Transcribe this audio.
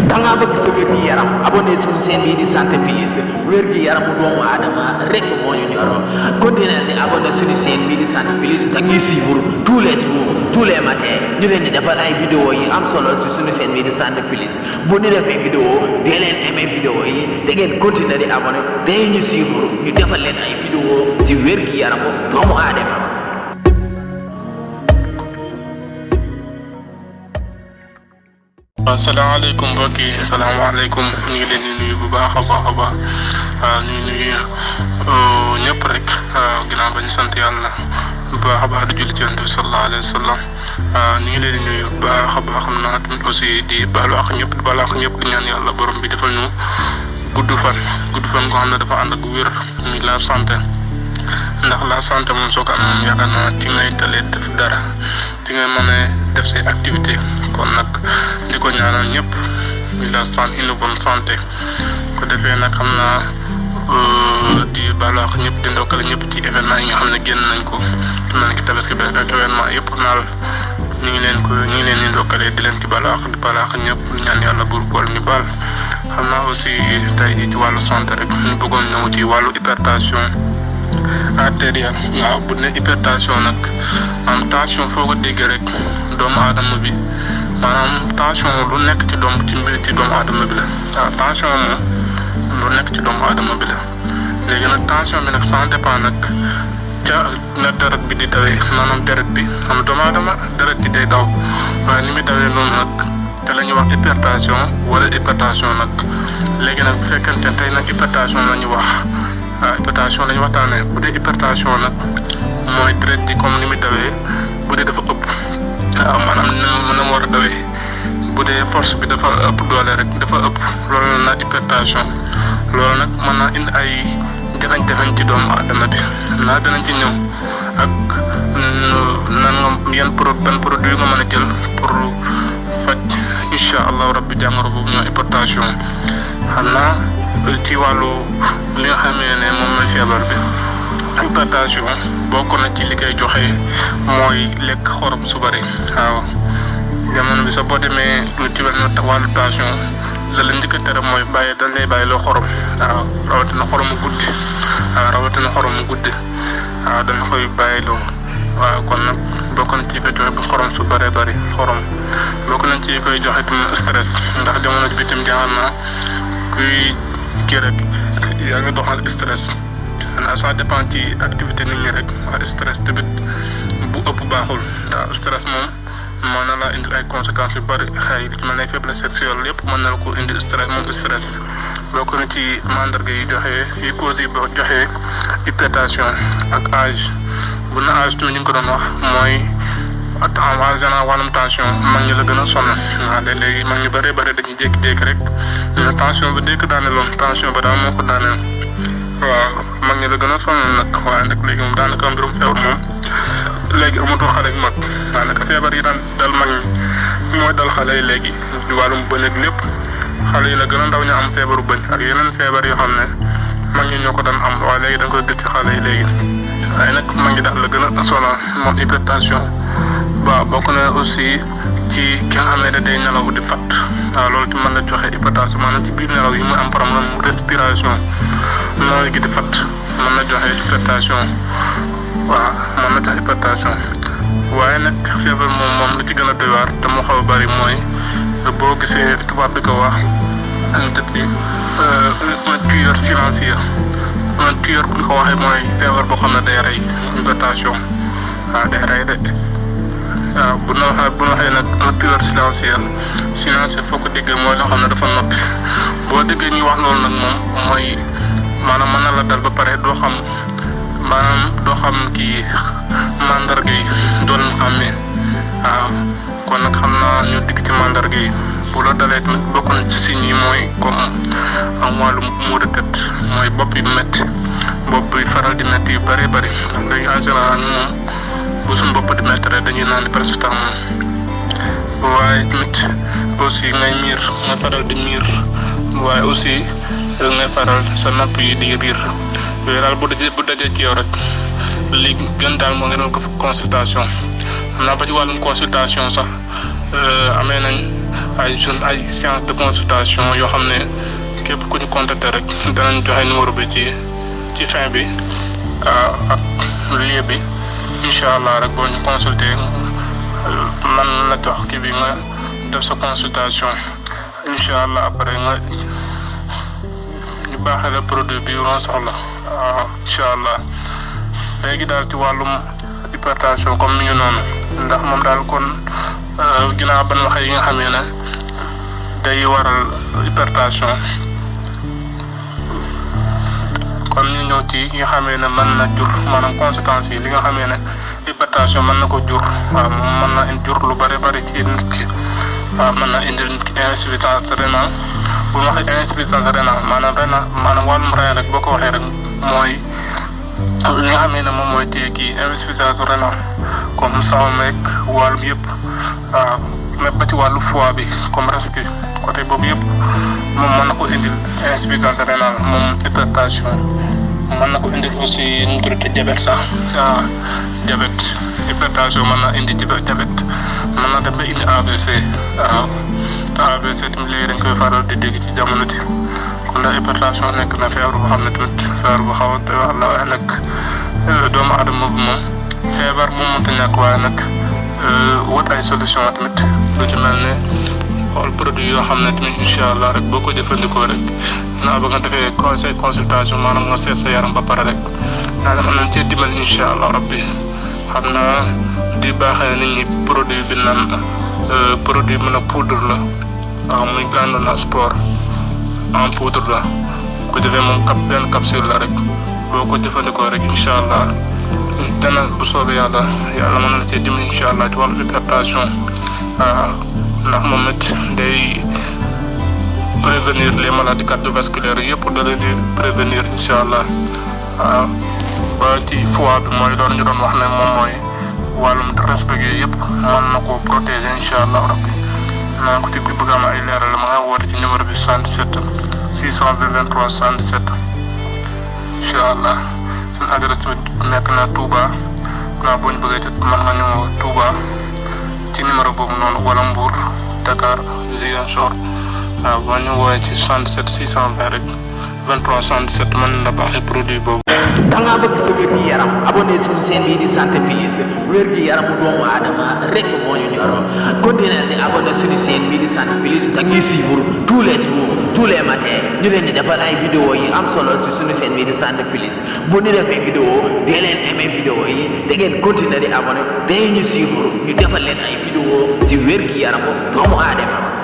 da ngaa bëgg sa wér gi yaram abonné suñu chaîne bii di Santé Plus wér gi yaramu doomu aadama rek moo ñu ñor continuer di abonné suñu chaîne bii di Santé Plus te ñuy suivre tous les jours tous les matins ñu leen di defal ay vidéo yi am solo si suñu chaîne bii di Santé Plus bu ñu defee vidéo dee leen aimé vidéo yi te ngeen continuer di abonné te ñu suivre ñu defal leen ay vidéo si wér gi yaramu doomu aadama. asalaamaaleykum mbokk yi asalaamaaleykum ñu ngi leen di nuyu bu baax a baax a baax ñu nuyu ñëpp rek ginnaaw ba ñu sant yàlla bu baax a baax di julli ci Yonent bi sallallahu alayhi wa sallam ñu ngi leen di nuyu bu baax a baax xam naa tamit aussi di baalu ak ñëpp di baalu ak ñëpp di ñaan yàlla borom bi defal ñu gudd fan koo xam ne dafa ànd ak wér muy la santé ndax la santé moom soo ko amee moom yaakaar naa ci ngay tëlee def dara ci ngay mën a def say activité kon nag di ko ñaanal ñëpp muy la santé une bonne santé ko defee nag xam naa di baalu ak ñëpp di ndokkale ñëpp ci événement yi nga xam ne génn nañ ko mel ki tabaski benn événement yëpp naal ñu ngi leen di ndokkale di leen ci baalu ak ñëpp ñaan yàlla buur bool ñu baal xam naa aussi tey ci wàllu santé rek ñu bëggoon ñëw ci wàllu hypertension artérielle waaw bu ne hypertension nag am tension foo ko déggee rek doomu aadama bi maanaam tension lu nekk ci doomu aadama bi la waaw tension moom lu nekk ci doomu aadama bi la léegi nag tension bi nag ça dépend nag ca na deret bi di dawee maanaam deret bi xam doomu aadama deret bi day daw waaye ni muy dawee noonu nag te la ñuy wax hypertension wala hypertension nag léegi nag bu fekkente tey nag hypertension la ñu wax hypertension la ñu waxtaanee bu dee hypertension nag mooy deret bi comme ni muy dawee bu dee dafa ëpp waaw maanaam ni mu war a dawee bu dee force bi dafa ëpp doole rek dafa ëpp loolu la hypertension loolu nag mën naa indi ay jafe-jafe ci doomu aadama bi naa danañ ci ñëw ak nan nga ban produit nga mën a jël pour faj incha allahu rabbi jàngoro boobu ñoo hypertension xam naa ci wàllu li nga xamee ne moom mooy feebar bi hypertension bokk na ci li koy joxe mooy lekk xorom su bari waaw jamono bi sax boo demee lu ci wàllu tension la njëkk a tere mooy dañ lay bàyyi loo xorom waaw rawatina xoromu guddi waaw dañ koy bàyyi loo waaw kon nag bokk na ci koy joxe bu xorom su bëree bëri xorom bokk nañ ci koy joxe tamit stress ndax jamono bi tam jaaxal na kuy kii rek yaa ngi doxal stress xanaa ça dépend ci activité nit ñi rek waaye stress tamit bu ëpp baaxul waaw stress moom mën na laa indil ay conséquences yu bëri xëy lu ci mel ne faiblesse sexuelle yëpp mën na la ko indil stress bokk na ci mandarga yi causes yi joxe hypertension ak âge bu na âge tamit ñu ngi ko doon wax mooy en général wàllum tension mag ñi la gën a sonn waaw léegi mag ñu bëree bëri dañuy jékki-jékki rek mais tension ba dégg daaneeloon tension ba daal moo ko daaneel waaw mag ñi la gën a sonn nag waaye nag léegi moom daanaka mbirum feebar moom léegi amatul xale ak mag daanaka feebar yi daan dal mag ñi mooy dal xale yi léegi ci wàllum bëñ ak lépp xale yi la gën a ndaw ñu am feebaru bëñ ak yeneen feebar yoo xam ne mag ñi ñoo ko daan am waaye léegi da nga koy gis ci xale yi léegi waaye nag mag ñi daal la gën a sonal moom hypertension waaw bokk na aussi ci ki nga xam ne day nelaw di fat waaw loolu ci mën na joxe hypertension maanaam ci biir nelaw yi muy am problème mu respiration nooy gi di fat mën na joxe hypertension waaw mën na joxe hypertension waaye nag feebar moom lu ci gën a doy waar te mu xaw a bëri mooy boo gisee tubaab bi ko wax depuis un tueur silencieux un tueur bu ñu ko waxee mooy feebar boo xam ne day rey hypertension waaw day rey de waaw bu ñu waxee nag un tueur silencieux foo ko déggee mooy loo xam ne dafa noppi boo déggee ñuy wax loolu nag moom mooy maanaam mën na la dal ba pare doo xam kii mandarga yi doon xàmmee waaw kon nag xam naa ñu digg ci mandarga yi bu la dalee tamit bokk na ci signes yi mooy comme am wàllu maux de tête mooy bopp yu métti bopp yi faral di métti yu bëree bëri léegi en général moom bu suñu bopp di métti rek dañuy naan paracetamol waaye tamit aussi nga faral di miir waaye aussi ngay faral sa napp yi di riir yooyu daal bu dajee ci yow rek li gën daal moo ngi doon ko consultation xam naa ba ci wàllum consultation sax amee nañ ay séance de consultation yoo xam ne képp ku ñu contacter rek danañ joxe numéro bi ci fin bi ak lieu bi incha allah rek boo ñu consulter man la jox kii bi nga def sa consultation incha allah après nga ñu baaxee la produit bi nga soxla incha allah léegi daal ci wàllum hypertension comme mi ngi noonu ndax moom daal kon ginnaaw ban waxee yi nga xamee ne day waral hypertension kon ñu ñëw ci yi nga xamee ne mën na jur maanaam conséquences yi li nga xamee ne hypertension mën na ko jur waaw mën na jur lu bëri ci nit ki waaw mën na indi nit ki insuffisance rénale bu ma waxee insuffisance rénale maanaam wàllum rein rek boo ko waxee rek mooy li nga xamee ne moom mooy téye kii insuffisance rénale comme sama meeg wàllum yëpp waaw mais ba ci wàllu foie bi comme resque côté boobu yëpp moom mën na ko indil insuffisance rénale moom hypertension mën na ko indil aussi nu mu tuddati diabète sax waaw diabète hypertension mën na indi diabète mën na dem ba indi AVC waaw te AVC tamit léegi dañ koy faral di dégg ci jamono ji kon la hypertension nekk na feebar boo xam ne tamit feebar bu xaw a doy waar la waaye nag doomu aadama bi moom feebar moom mënta ñàkk waaye nag wut ay solution tamit lu ci mel ne xool produit yoo xam ne tamit incha allah rek boo ko jëfandikoo rek naa ba nga defee conseil consultation maanaam nga seet sa yaram ba pare rek naa dem am nañ cee dimbali incha allah rabbi xam naa di baaxee nit ñi produit bi naan produit mën a poudre la waaw muy Glandona Sport en poudre la ko defee moom benn capsule la rek boo ko jëfandikoo rek incha allah dana bu soobee yàlla mën na la cee dimbali incha allah ci wàllu hypertension ndax moom it day prévenir les maladies cardiovasculaires yëpp da leen di prévenir incha allah ba ci foie bi mooy doon ñu doon wax ne moom mooy wàllum respect yooyu yëpp mën na koo protéger incha allah rabbi naa ko ci bi bëgg am ay leeral ma nga woote ci numéro bi 77 620 23 77 incha allah suñu adresse tamit nekk na Touba naa boo ñu bëggee jot mën nga ñëw Touba ci numéro boobu noonu wala Mbour Dakar Ziguinchor waaw boo ñu woowee ci 77 620 rek 23 77 mën na baaxee produit boobu. da ngaa bëgg sa wér gi yaram abonné suñu chaîne bii di Santé Plus wér gi yaramu doomu aadama rek moo ñu ñor continuer di abonné suñu chaîne bii di Santé Plus te ñuy suivre tous les jours tous les matins ñu leen di defal ay vidéo yi am solo si suñu chaîne bii di Santé Plus bu ñu defee vidéo dee leen aimé vidéo yi te ngeen continuer di abonné te ñu suivre ñu defal leen ay vidéo si wér gi yaramu doomu aadama.